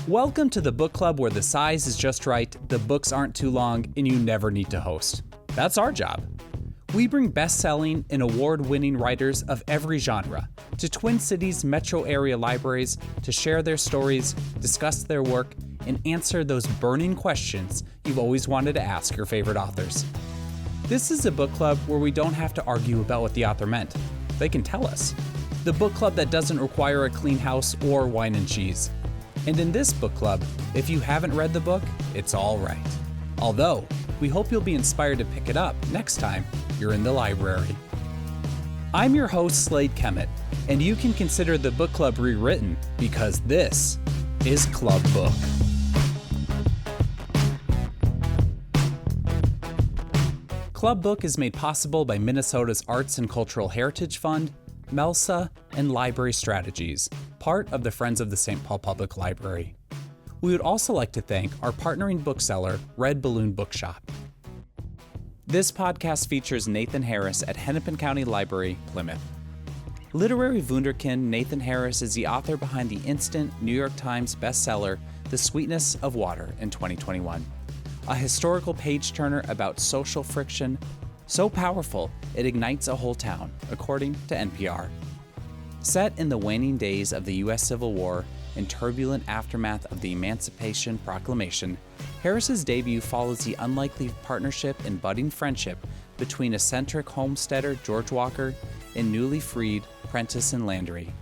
Welcome to the book club where the size is just right, the books aren't too long, and you never need to host. That's our job. We bring best-selling and award-winning writers of every genre to Twin Cities metro area libraries to share their stories, discuss their work, and answer those burning questions you've always wanted to ask your favorite authors. This is a book club where we don't have to argue about what the author meant. They can tell us. The book club that doesn't require a clean house or wine and cheese. And in this book club, if you haven't read the book, it's all right. Although, we hope you'll be inspired to pick it up next time you're in the library. I'm your host, Slade Kemet, and you can consider the book club rewritten because this is Club Book. Club Book is made possible by Minnesota's Arts and Cultural Heritage Fund, MELSA, and Library Strategies, part of the Friends of the St. Paul Public Library. We would also like to thank our partnering bookseller, Red Balloon Bookshop. This podcast features Nathan Harris at Hennepin County Library, Plymouth. Literary wunderkind Nathan Harris is the author behind the instant New York Times bestseller, The Sweetness of Water in 2021, a historical page-turner about social friction so powerful it ignites a whole town, according to NPR. Set in the waning days of the U.S. Civil War and turbulent aftermath of the Emancipation Proclamation, Harris's debut follows the unlikely partnership and budding friendship between eccentric homesteader George Walker and newly freed Prentiss and Landry.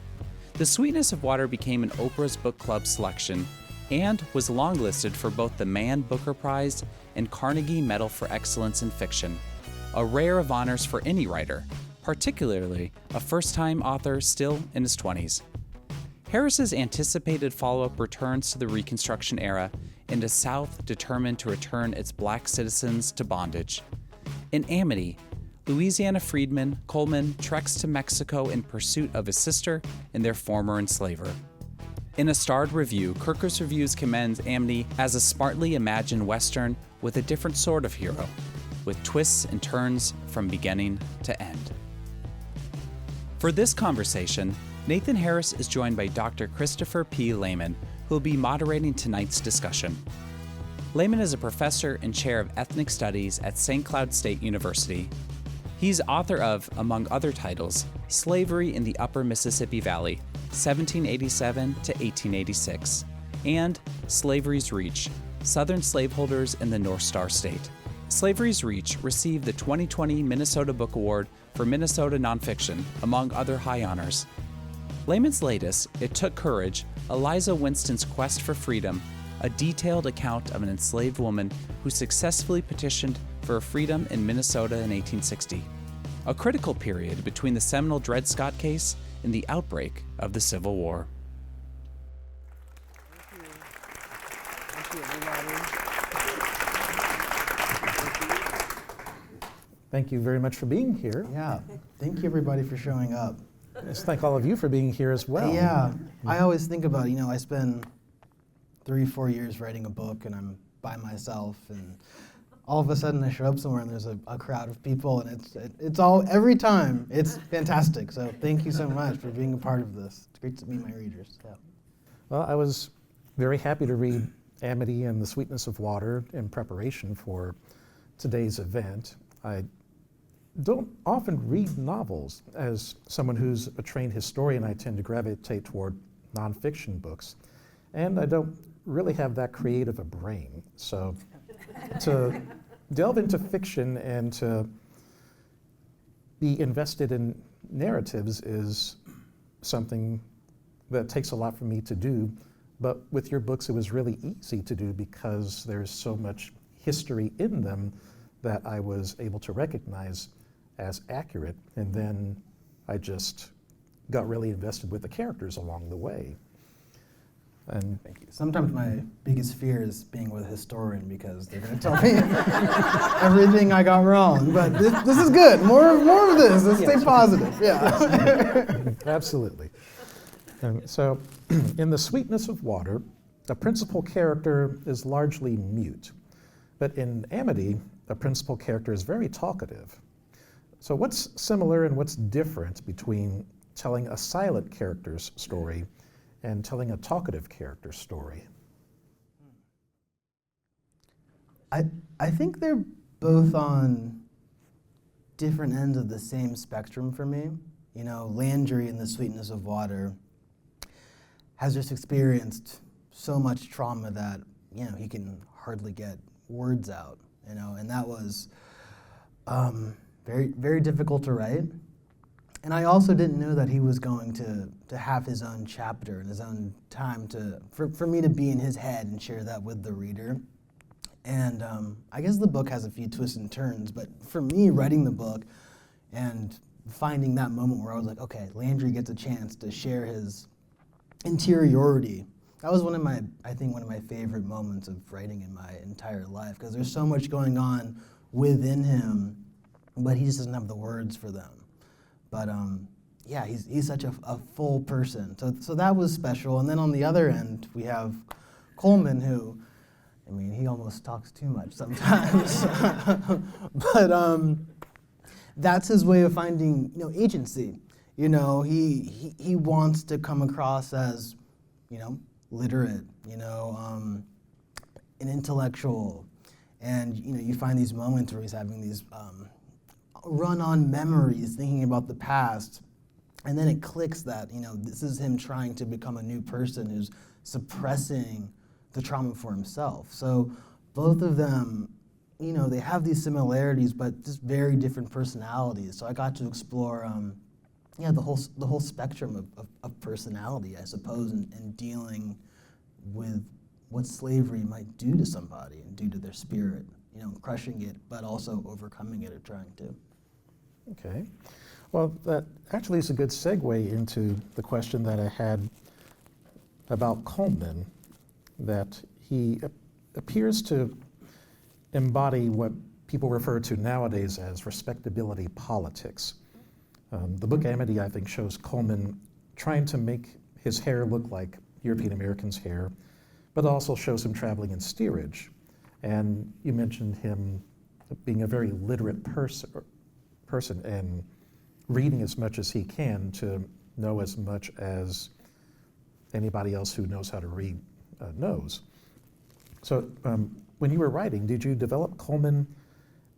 The Sweetness of Water became an Oprah's book club selection and was longlisted for both the Mann Booker Prize and Carnegie Medal for Excellence in Fiction, a rare of honors for any writer, particularly a first-time author still in his 20s. Harris's anticipated follow-up returns to the Reconstruction era and a South determined to return its black citizens to bondage. In Amity, Louisiana freedman Coleman treks to Mexico in pursuit of his sister and their former enslaver. In a starred review, Kirkus Reviews commends Amity as a smartly imagined Western with a different sort of hero, with twists and turns from beginning to end. For this conversation, Nathan Harris is joined by Dr. Christopher P. Lehman, who will be moderating tonight's discussion. Lehman is a professor and chair of ethnic studies at St. Cloud State University. He's author of, among other titles, Slavery in the Upper Mississippi Valley, 1787 to 1886, and Slavery's Reach, Southern Slaveholders in the North Star State. Slavery's Reach received the 2020 Minnesota Book Award for Minnesota Nonfiction, among other high honors. Lehman's latest, It Took Courage, Eliza Winston's Quest for Freedom, a detailed account of an enslaved woman who successfully petitioned for freedom in Minnesota in 1860, a critical period between the seminal Dred Scott case and the outbreak of the Civil War. Thank you, everybody. Thank you very much for being here. Yeah, thank you everybody for showing up. Let's thank all of you for being here as well. Yeah, I always think about, I spend 3-4 years writing a book and I'm by myself and all of a sudden I show up somewhere and there's a crowd of people and it's all, every time, it's fantastic. So thank you so much for being a part of this. It's great to meet my readers. Yeah. Well, I was very happy to read Amity and The Sweetness of Water in preparation for today's event. I don't often read novels. As someone who's a trained historian, I tend to gravitate toward nonfiction books. And I don't really have that creative a brain. So to delve into fiction and to be invested in narratives is something that takes a lot for me to do. But with your books, it was really easy to do because there's so much history in them that I was able to recognize as accurate, and then I just got really invested with the characters along the way. And thank you. Sometimes my biggest fear is being with a historian because they're going to tell me everything I got wrong. But this is good. More of this. Let's stay positive. Yeah. Absolutely. And so, in The Sweetness of Water, the principal character is largely mute, but in Amity, the principal character is very talkative. So what's similar and what's different between telling a silent character's story and telling a talkative character's story? I think they're both on different ends of the same spectrum for me. You know, Landry in The Sweetness of Water has just experienced so much trauma that, you know, he can hardly get words out, you know, and that was very, very difficult to write. And I also didn't know that he was going to have his own chapter and his own time for me to be in his head and share that with the reader. And I guess the book has a few twists and turns, but for me, writing the book and finding that moment where I was like, okay, Landry gets a chance to share his interiority, that was one of my favorite moments of writing in my entire life, because there's so much going on within him, but he just doesn't have the words for them. But yeah, he's such a full person. So that was special. And then on the other end, we have Coleman, who, I mean, he almost talks too much sometimes. But that's his way of finding, you know, agency. You know, he wants to come across as, you know, literate, you know, an intellectual. And, you know, you find these moments where he's having these run-on memories, thinking about the past, and then it clicks that, you know, this is him trying to become a new person who's suppressing the trauma for himself. So both of them, you know, they have these similarities, but just very different personalities. So I got to explore, yeah, the whole spectrum of personality, I suppose, and dealing with what slavery might do to somebody and do to their spirit, you know, crushing it, but also overcoming it or trying to. Okay. Well, that actually is a good segue into the question that I had about Coleman, that he appears to embody what people refer to nowadays as respectability politics. The book Amity, I think, shows Coleman trying to make his hair look like European Americans' hair, but also shows him traveling in steerage. And you mentioned him being a very literate person and reading as much as he can to know as much as anybody else who knows how to read knows. So when you were writing, did you develop Coleman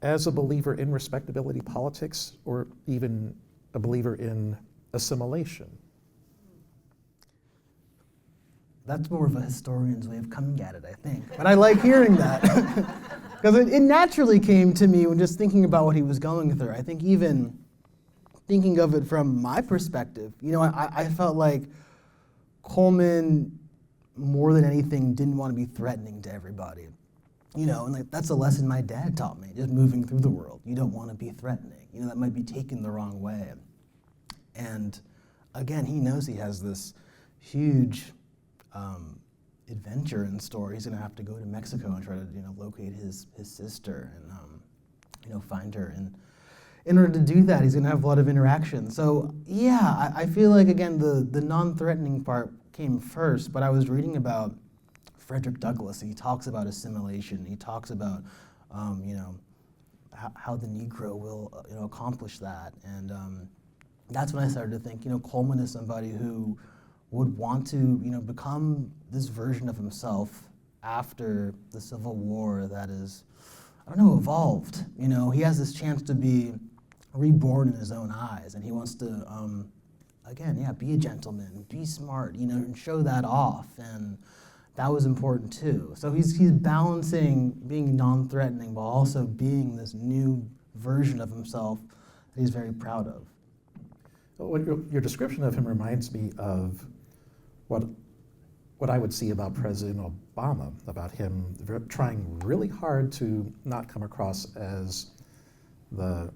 as a believer in respectability politics, or even a believer in assimilation? That's more of a historian's way of coming at it, I think. But I like hearing that. Because it naturally came to me when just thinking about what he was going through. I think even thinking of it from my perspective, you know, I felt like Coleman, more than anything, didn't want to be threatening to everybody. You know, and like that's a lesson my dad taught me, just moving through the world. You don't want to be threatening. You know, that might be taken the wrong way. And again, he knows he has this huge adventure in store. He's going to have to go to Mexico and try to, you know, locate his sister and, you know, find her. And in order to do that, he's going to have a lot of interaction. So yeah, I feel like, again, the non-threatening part came first, but I was reading about Frederick Douglass. He talks about assimilation. He talks about, you know, how the Negro will, you know, accomplish that. And that's when I started to think, you know, Coleman is somebody who would want to, you know, become this version of himself after the Civil War that is, I don't know, evolved. You know, he has this chance to be reborn in his own eyes, and he wants to, again, yeah, be a gentleman, be smart, you know, and show that off, and that was important too. So he's balancing being non-threatening while also being this new version of himself that he's very proud of. Well, your description of him reminds me of what I would see about President Obama, about him trying really hard to not come across as the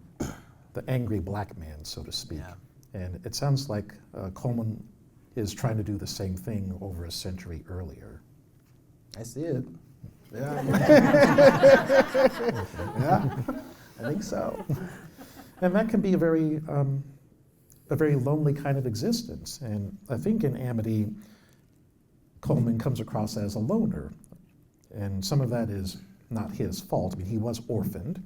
angry black man, so to speak. Yeah. And it sounds like Coleman is trying to do the same thing over a century earlier. I see it. Yeah. Yeah, I think so. And that can be a very lonely kind of existence. And I think in Amity, Coleman comes across as a loner. And some of that is not his fault. I mean, he was orphaned,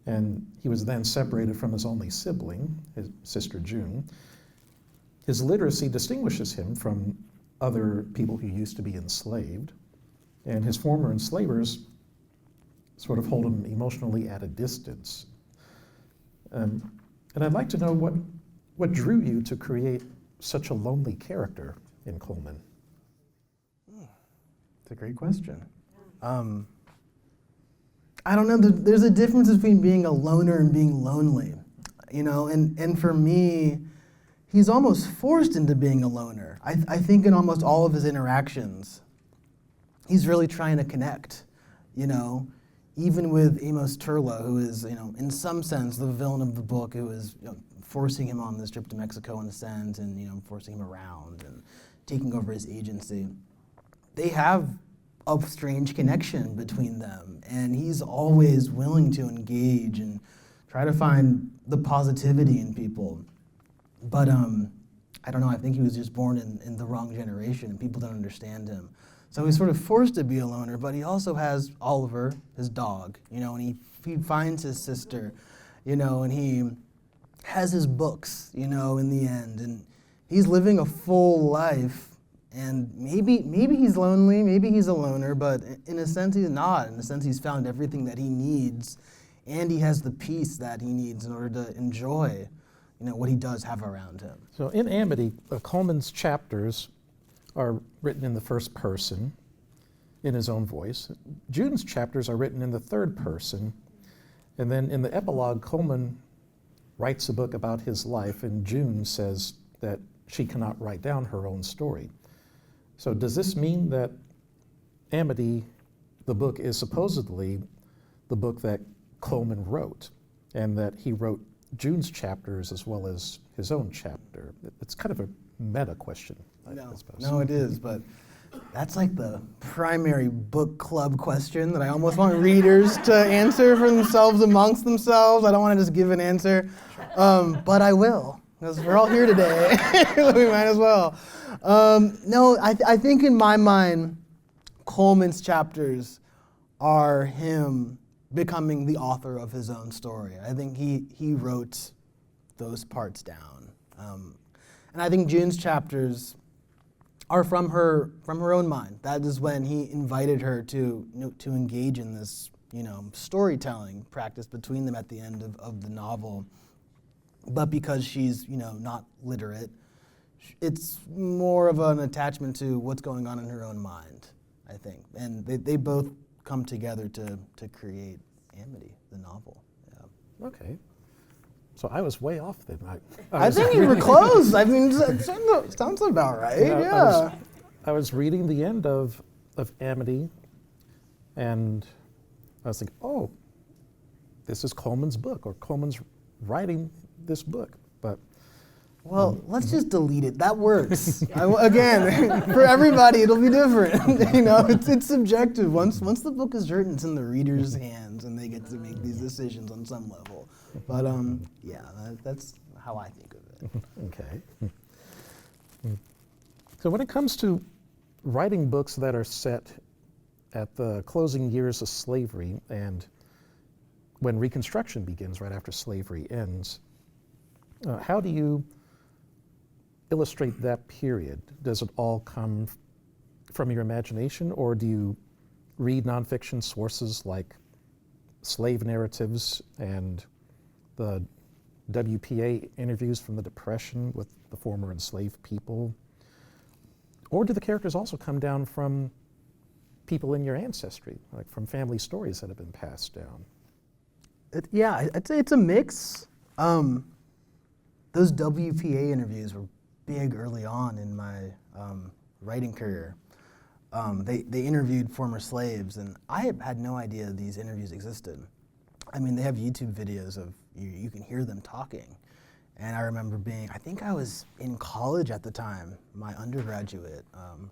and he was then separated from his only sibling, his sister June. His literacy distinguishes him from other people who used to be enslaved. And his former enslavers sort of hold him emotionally at a distance. And I'd like to know what drew you to create such a lonely character in Coleman? It's a great question. I don't know, there's a difference between being a loner and being lonely, you know, and for me, he's almost forced into being a loner. I think in almost all of his interactions, he's really trying to connect, you know, even with Amos Turla, who is, you know, in some sense the villain of the book, who is, you know, forcing him on this trip to Mexico in a sense, and, you know, forcing him around and taking over his agency. They have a strange connection between them, and he's always willing to engage and try to find the positivity in people. But I don't know, I think he was just born in the wrong generation, and people don't understand him. So he's sort of forced to be a loner, but he also has Oliver, his dog, you know, and he finds his sister, you know, and he has his books, you know, in the end, and he's living a full life. And maybe he's lonely, maybe he's a loner, but in a sense he's not. In a sense he's found everything that he needs, and he has the peace that he needs in order to enjoy, you know, what he does have around him. So in Amity, Coleman's chapters are written in the first person, in his own voice. June's chapters are written in the third person, and then in the epilogue, Coleman writes a book about his life, and June says that she cannot write down her own story. So does this mean that Amity, the book, is supposedly the book that Coleman wrote, and that he wrote June's chapters as well as his own chapter? It's kind of a meta question, I suppose. No, it is, but that's like the primary book club question that I almost want readers to answer for themselves amongst themselves. I don't want to just give an answer, but I will, because we're all here today. We might as well. No, I think in my mind, Coleman's chapters are him becoming the author of his own story. I think he wrote those parts down. And I think June's chapters are from her own mind. That is when he invited her to engage in this, you know, storytelling practice between them at the end of the novel. But because she's, you know, not literate, it's more of an attachment to what's going on in her own mind, I think. And they both come together to create Amity, the novel. Yeah. Okay. So I was way off then. I think you were close. I mean, sounds about right, yeah. I was reading the end of Amity, and I was thinking, oh, this is Coleman's book, or Coleman's writing this book. But well, let's just delete it. That works. Again, for everybody, it'll be different. You know, it's subjective. Once the book is written, it's in the reader's hands, and they get to make these decisions on some level. But yeah, that's how I think of it. Okay. So when it comes to writing books that are set at the closing years of slavery and when Reconstruction begins right after slavery ends, how do you illustrate that period? Does it all come from your imagination, or do you read nonfiction sources like slave narratives and the WPA interviews from the Depression with the former enslaved people? Or do the characters also come down from people in your ancestry, like from family stories that have been passed down? Yeah, I'd say it's a mix. Those WPA interviews were big early on in my writing career. They interviewed former slaves, and I had no idea these interviews existed. I mean, they have YouTube videos of you can hear them talking. And I remember I think I was in college at the time, my undergraduate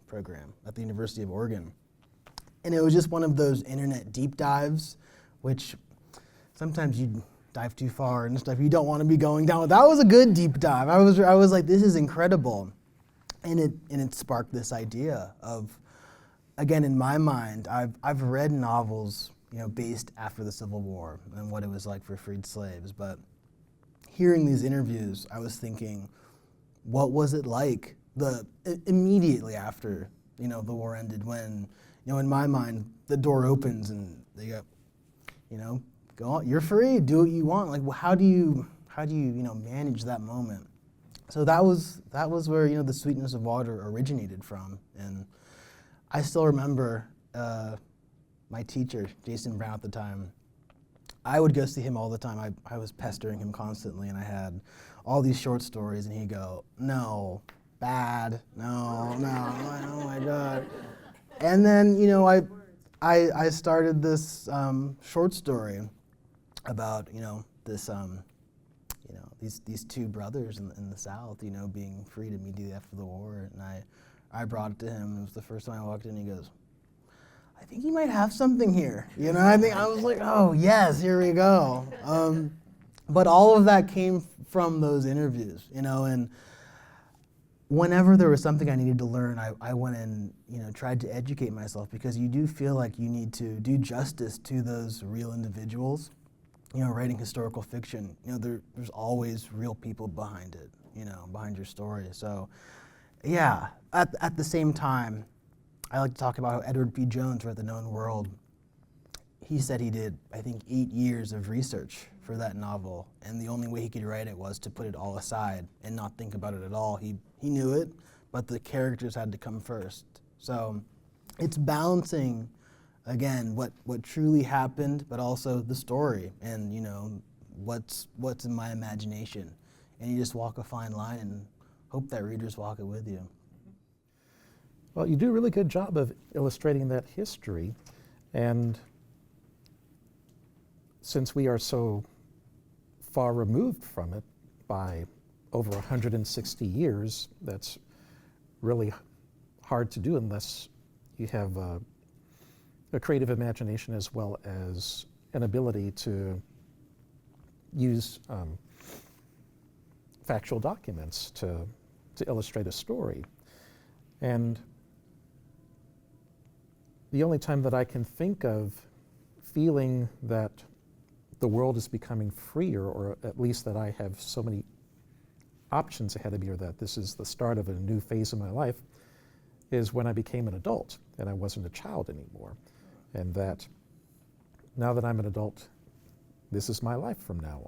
program at the University of Oregon. And it was just one of those internet deep dives, which sometimes you dive too far and stuff you don't want to be going down with. That was a good deep dive. I was like, this is incredible. And it sparked this idea of, again, in my mind, I've read novels, you know, based after the Civil War and what it was like for freed slaves, but hearing these interviews, I was thinking, what was it like immediately after, you know, the war ended, when, you know, in my mind, the door opens and they go, go on, you're free, do what you want. Like, well, how do you manage that moment? So that was where, the sweetness of water originated from. And I still remember my teacher, Jason Brown at the time. I would go see him all the time. I was pestering him constantly, and I had all these short stories, and he'd go, no, bad, no, oh my God. And then, I started this short story about, this, these two brothers in the South, being freed immediately after the war. And I brought it to him, and it was the first time I walked in, and he goes, I think you might have something here. I was like, oh yes, here we go. But all of that came from those interviews, and whenever there was something I needed to learn, I went and tried to educate myself, because you do feel like you need to do justice to those real individuals. Writing historical fiction, there's always real people behind it, behind your story. So, yeah, at the same time, I like to talk about how Edward P. Jones wrote The Known World. He said he did, I think, 8 years of research for that novel, and the only way he could write it was to put it all aside and not think about it at all. He knew it, but the characters had to come first. So it's balancing, again, what truly happened, but also the story and, what's in my imagination. And you just walk a fine line and hope that readers walk it with you. Well, you do a really good job of illustrating that history, and since we are so far removed from it by over 160 years, that's really hard to do unless you have a creative imagination as well as an ability to use factual documents to illustrate a story. And the only time that I can think of feeling that the world is becoming freer, or at least that I have so many options ahead of me, or that this is the start of a new phase of my life, is when I became an adult and I wasn't a child anymore. And that now that I'm an adult, this is my life from now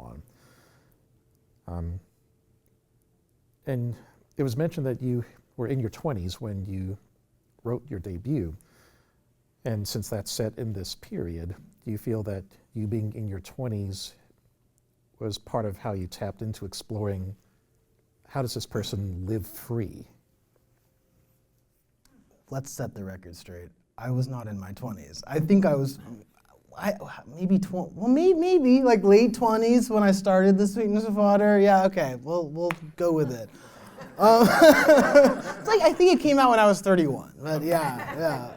on. And it was mentioned that you were in your 20s when you wrote your debut. And since that's set in this period, do you feel that you being in your 20s was part of how you tapped into exploring how does this person live free? Let's set the record straight. I was not in my 20s. I think I was, maybe like late 20s when I started The Sweetness of Water. Yeah, okay, we'll go with it. It's like, I think it came out when I was 31, but yeah.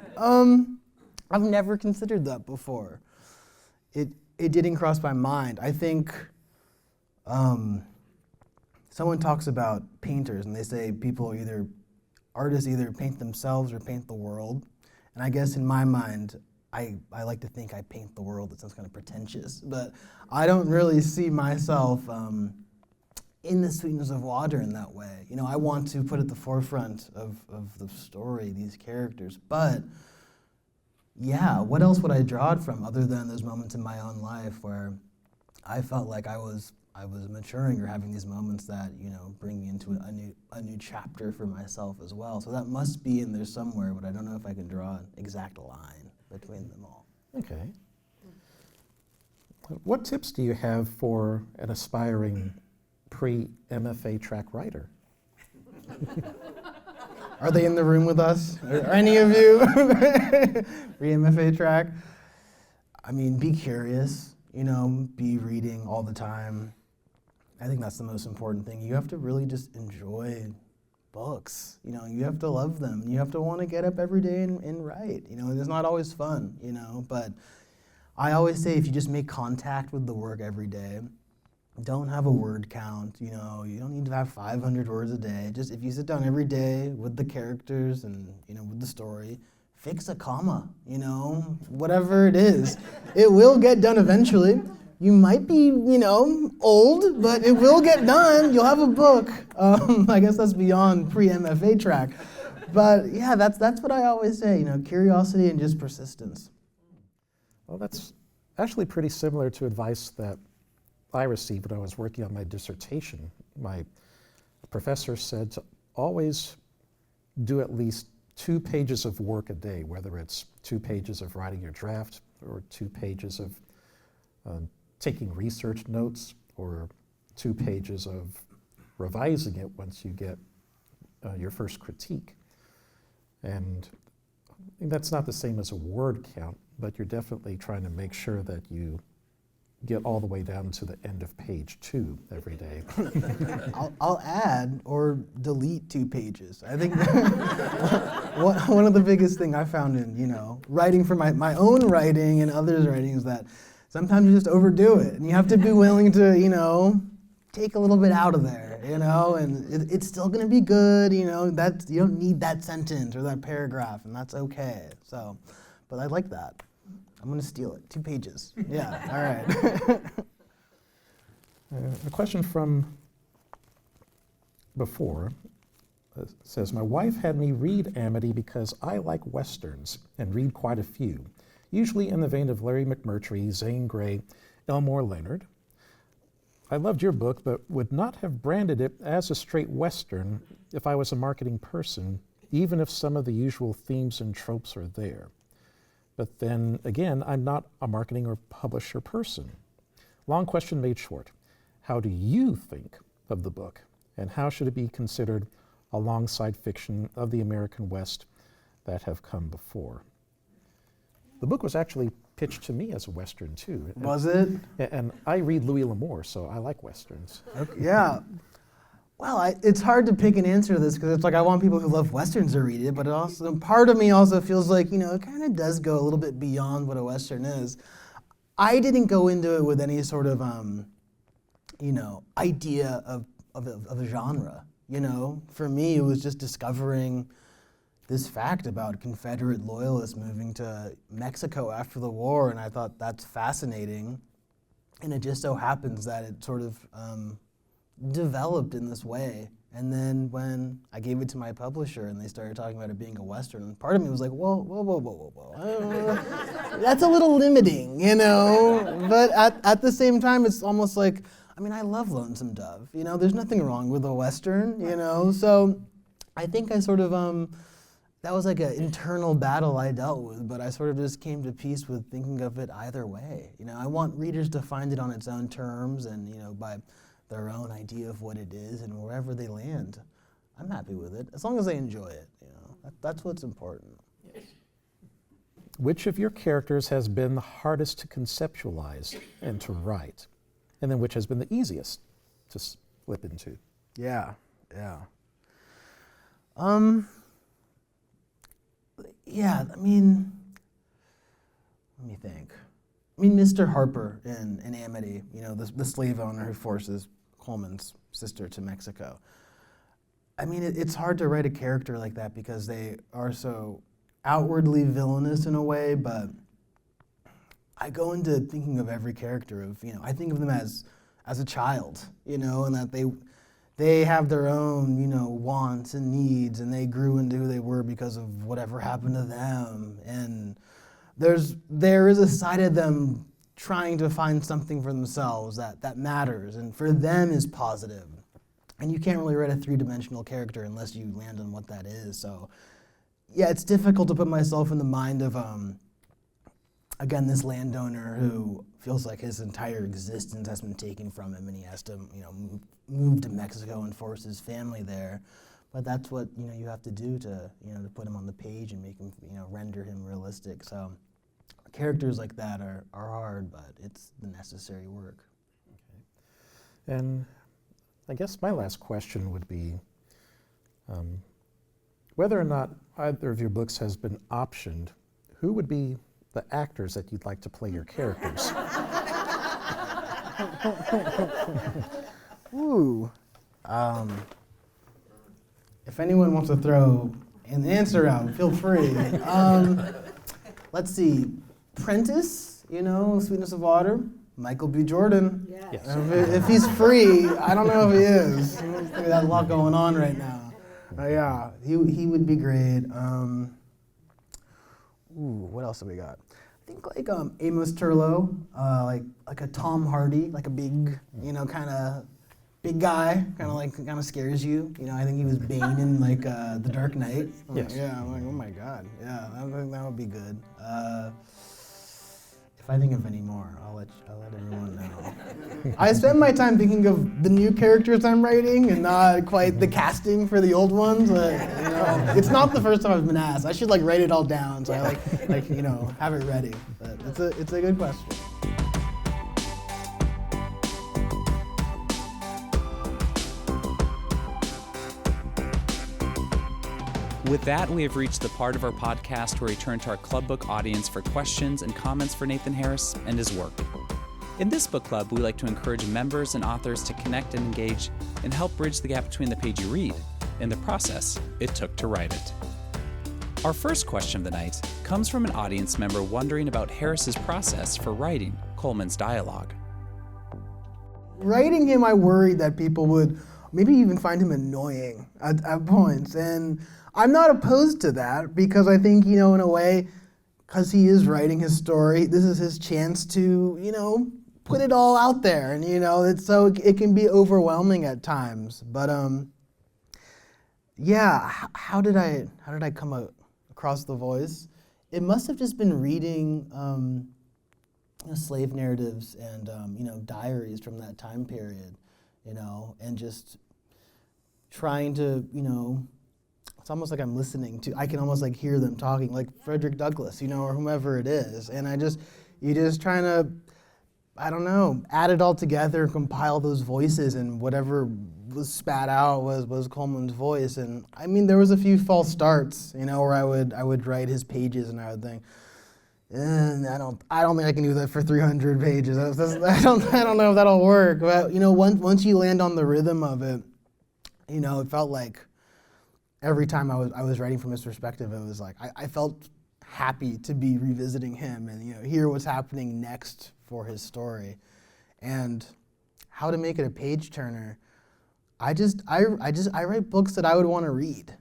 I've never considered that before. It didn't cross my mind. I think someone talks about painters, and they say artists either paint themselves or paint the world. And I guess in my mind, I like to think I paint the world. It sounds kind of pretentious, but I don't really see myself in The Sweetness of Water in that way. I want to put at the forefront of the story these characters, but yeah, what else would I draw it from other than those moments in my own life where I felt like I was maturing or having these moments that, bring me into a new chapter for myself as well. So that must be in there somewhere, but I don't know if I can draw an exact line between them all. Okay. What tips do you have for an aspiring pre-MFA track writer? Are they in the room with us? Are any of you pre-MFA track? I mean, be curious, be reading all the time. I think that's the most important thing. You have to really just enjoy books. You have to love them. You have to want to get up every day and write. It's not always fun, but I always say if you just make contact with the work every day, don't have a word count, you don't need to have 500 words a day. Just if you sit down every day with the characters and, with the story, fix a comma, whatever it is. It will get done eventually. You might be, old, but it will get done. You'll have a book. I guess that's beyond pre-MFA track. But yeah, that's what I always say, curiosity and just persistence. Well, that's actually pretty similar to advice that I received when I was working on my dissertation. My professor said to always do at least 2 pages of work a day, whether it's 2 pages of writing your draft or 2 pages of taking research notes or 2 pages of revising it once you get your first critique. And that's not the same as a word count, but you're definitely trying to make sure that you get all the way down to the end of page 2 every day. I'll add or delete 2 pages. I think one of the biggest thing I found in, writing for my own writing and others' writing is that sometimes you just overdo it, and you have to be willing to, take a little bit out of there, and it's still gonna be good, you don't need that sentence or that paragraph, and that's okay. So, but I like that. I'm gonna steal it. 2 pages. Yeah, all right. A question from before says, my wife had me read Amity because I like Westerns and read quite a few, usually in the vein of Larry McMurtry, Zane Grey, Elmore Leonard. I loved your book, but would not have branded it as a straight Western if I was a marketing person, even if some of the usual themes and tropes are there. But then again, I'm not a marketing or publisher person. Long question made short. How do you think of the book, and how should it be considered alongside fiction of the American West that have come before? The book was actually pitched to me as a Western too. Was it? And I read Louis L'Amour, so I like Westerns. Okay, yeah. Well, it's hard to pick an answer to this because it's like I want people who love Westerns to read it, but it also, part of me also feels like, it kind of does go a little bit beyond what a Western is. I didn't go into it with any sort of, idea of a genre, For me, it was just discovering this fact about Confederate loyalists moving to Mexico after the war, and I thought that's fascinating. And it just so happens that it sort of developed in this way. And then when I gave it to my publisher and they started talking about it being a Western, part of me was like, whoa. That's a little limiting, But at the same time, it's almost like, I love Lonesome Dove. There's nothing wrong with a Western, So I think I sort of, that was like an internal battle I dealt with, but I sort of just came to peace with thinking of it either way. I want readers to find it on its own terms and, by their own idea of what it is, and wherever they land, I'm happy with it, as long as they enjoy it, That's what's important. Yes. Which of your characters has been the hardest to conceptualize and to write? And then which has been the easiest to slip into? Yeah. Let me think. Mr. Harper in Amity, the slave owner who forces Coleman's sister to Mexico. It's hard to write a character like that because they are so outwardly villainous in a way, but I go into thinking of every character of, I think of them as a child, and that they have their own, wants and needs, and they grew into who they were because of whatever happened to them. And there is a side of them trying to find something for themselves that matters and for them is positive. And you can't really write a 3-dimensional character unless you land on what that is. So yeah, it's difficult to put myself in the mind of, again, this landowner who feels like his entire existence has been taken from him and he has to, move to Mexico and force his family there. But that's what, you have to do to, to put him on the page and make him, render him realistic. So characters like that are hard, but it's the necessary work. Okay. And I guess my last question would be whether or not either of your books has been optioned, who would be the actors that you'd like to play your characters? Ooh. If anyone wants to throw an answer out, feel free. Let's see. Prentiss, Sweetness of Water. Michael B. Jordan. Yes. If he's free, I don't know if he is. There's a lot going on right now. Yeah, he would be great. What else have we got? think like Amos Turlow, like a Tom Hardy, like a big, kind of big guy, kind of scares you. I think he was Bane in like The Dark Knight. Yes. I'm like, oh my God, yeah, I think that would be good. If I think of any more, I'll let everyone know. I spend my time thinking of the new characters I'm writing and not quite the casting for the old ones. It's not the first time I've been asked. I should write it all down so I have it ready. But it's a good question. With that, we have reached the part of our podcast where we turn to our club book audience for questions and comments for Nathan Harris and his work. In this book club, we like to encourage members and authors to connect and engage and help bridge the gap between the page you read and the process it took to write it. Our first question of the night comes from an audience member wondering about Harris's process for writing Coleman's dialogue. Writing him, I worried that people would maybe even find him annoying at points, and I'm not opposed to that because I think, in a way, because he is writing his story, this is his chance to, put it all out there. And, it can be overwhelming at times. But, how did I come across the voice? It must have just been reading slave narratives and, diaries from that time period, and just trying to, it's almost like I'm listening to, I can almost hear them talking, like Frederick Douglass, or whomever it is. And you just trying to, add it all together, compile those voices, and whatever was spat out was Coleman's voice. And there was a few false starts, where I would write his pages and I would think, I don't think I can do that for 300 pages. I don't know if that'll work. But once you land on the rhythm of it, it felt like every time I was writing from his perspective, it was like I felt happy to be revisiting him and hear what's happening next for his story. And how to make it a page turner. I write books that I would want to read.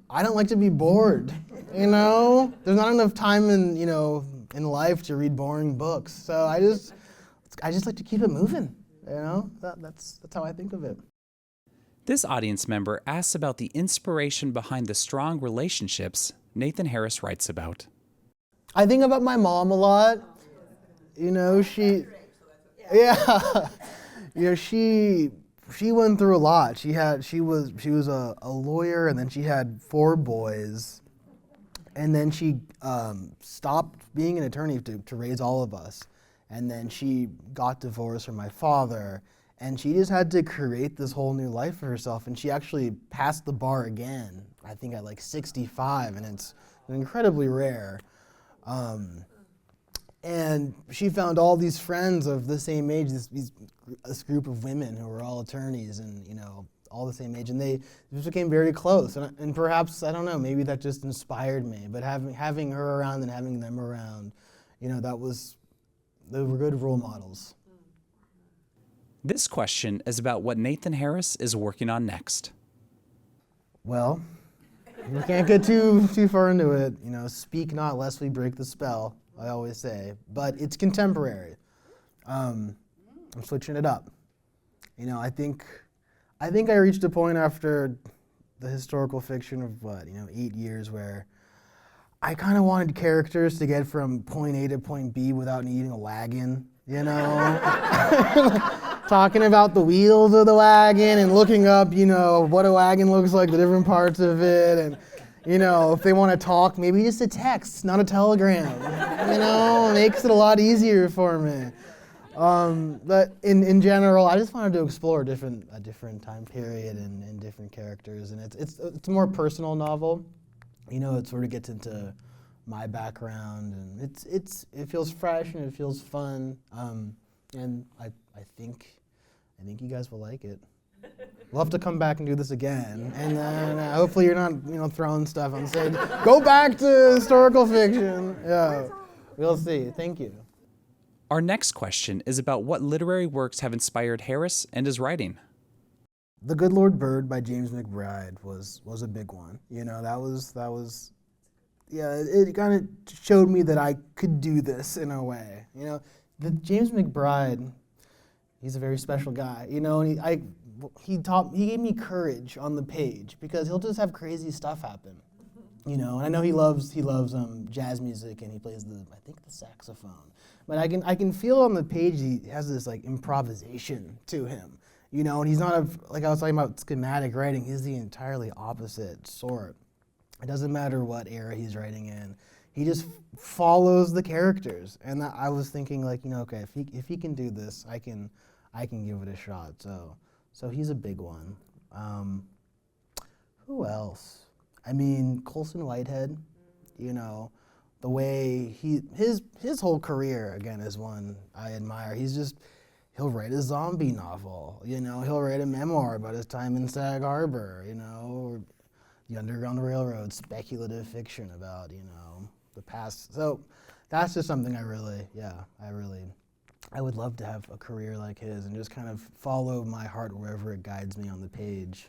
I don't like to be bored. There's not enough time in life to read boring books. So I just like to keep it moving. That's how I think of it. This audience member asks about the inspiration behind the strong relationships Nathan Harris writes about. I think about my mom a lot. She went through a lot. She was a lawyer, and then she had 4 boys, and then she stopped being an attorney to raise all of us, and then she got divorced from my father. And she just had to create this whole new life for herself. And she actually passed the bar again, I think at 65, and it's incredibly rare. And she found all these friends of the same age, this group of women who were all attorneys and, all the same age. And they just became very close. And perhaps, I don't know, maybe that just inspired me. But having her around and having them around, they were good role models. This question is about what Nathan Harris is working on next. Well, we can't get too far into it. Speak not lest we break the spell, I always say. But it's contemporary. I'm switching it up. I think I reached a point after the historical fiction of 8 years where I kind of wanted characters to get from point A to point B without needing a wagon, Talking about the wheels of the wagon and looking up, what a wagon looks like, the different parts of it. And, if they want to talk, maybe just a text, not a telegram. Makes it a lot easier for me. But in general, I just wanted to explore a different time period and different characters. And it's a more personal novel. It sort of gets into my background, and it feels fresh and it feels fun. And I think you guys will like it. We'll have to come back and do this again. And then hopefully you're not, throwing stuff and saying, go back to historical fiction. Yeah, we'll see. Thank you. Our next question is about what literary works have inspired Harris and his writing. The Good Lord Bird by James McBride was a big one. That was it kind of showed me that I could do this in a way. You know, the James McBride, he's a very special guy. You know, and he gave me courage on the page because he'll just have crazy stuff happen. You know, and I know he loves jazz music and he plays the saxophone. But I can feel on the page he has this like improvisation to him. You know, and he's not like I was talking about schematic writing. He's the entirely opposite sort. It doesn't matter what era he's writing in. He just follows the characters. And I was thinking like, you know, okay, if he can do this, I can give it a shot. So he's a big one. Who else? I mean, Colson Whitehead, you know, the way his whole career, again, is one I admire. He'll write a zombie novel, you know, he'll write a memoir about his time in Sag Harbor, you know, or the Underground Railroad, speculative fiction about, you know, the past. So that's just something I would love to have a career like his and just kind of follow my heart wherever it guides me on the page.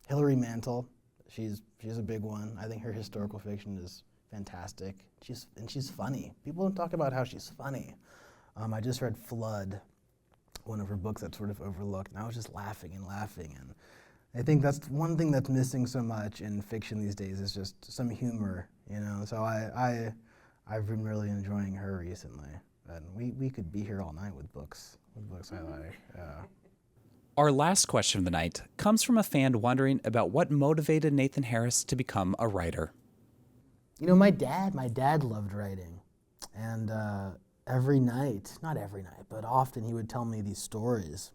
Hilary Mantel. She's a big one. I think her historical fiction is fantastic. She's funny. People don't talk about how she's funny. I just read Flood, one of her books that's sort of overlooked, and I was just laughing. And I think that's one thing that's missing so much in fiction these days is just some humor, you know. So I've been really enjoying her recently, and we could be here all night with books I like. Yeah. Our last question of the night comes from a fan wondering about what motivated Nathan Harris to become a writer. You know, my dad loved writing, and every night, not every night, but often he would tell me these stories,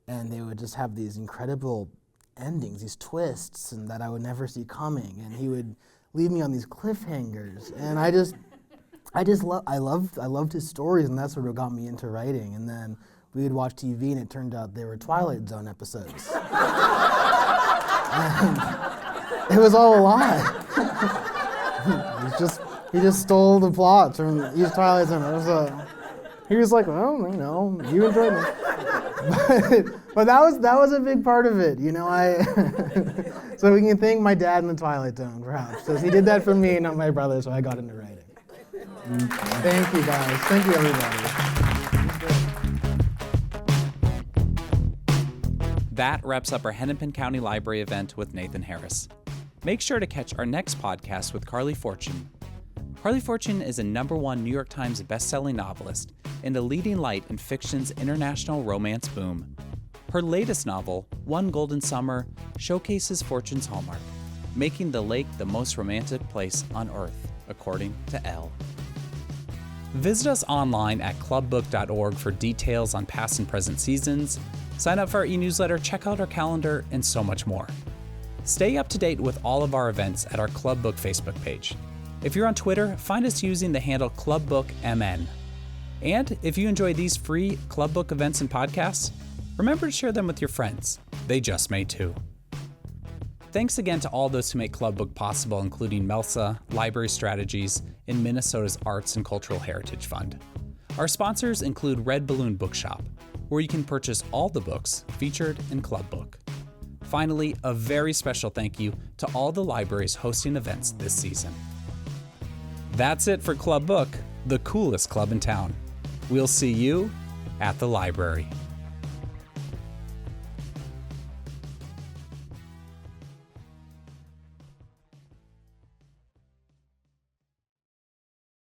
and they would just have these incredible endings, these twists, and that I would never see coming, and he would leave me on these cliffhangers, and I loved his stories, and that's sort of got me into writing. And then we would watch TV, and it turned out they were Twilight Zone episodes. It was all a lie. He just stole the plots from each Twilight Zone. He was like, well, you know, you enjoyed it. But that was a big part of it, you know. So we can thank my dad in the Twilight Zone, perhaps, because he did that for me, not my brother, so I got into writing. Thank you, guys. Thank you, everybody. That wraps up our Hennepin County Library event with Nathan Harris. Make sure to catch our next podcast with Carly Fortune. Carly Fortune is a #1 New York Times bestselling novelist and a leading light in fiction's international romance boom. Her latest novel, One Golden Summer, showcases Fortune's hallmark, making the lake the most romantic place on earth, according to Elle. Visit us online at clubbook.org for details on past and present seasons, sign up for our e-newsletter, check out our calendar, and so much more. Stay up to date with all of our events at our Club Book Facebook page. If you're on Twitter, find us using the handle ClubBookMN. And if you enjoy these free Club Book events and podcasts, remember to share them with your friends. They just may too. Thanks again to all those who make Club Book possible, including MELSA, Library Strategies, and Minnesota's Arts and Cultural Heritage Fund. Our sponsors include Red Balloon Bookshop, where you can purchase all the books featured in Club Book. Finally, a very special thank you to all the libraries hosting events this season. That's it for Club Book, the coolest club in town. We'll see you at the library.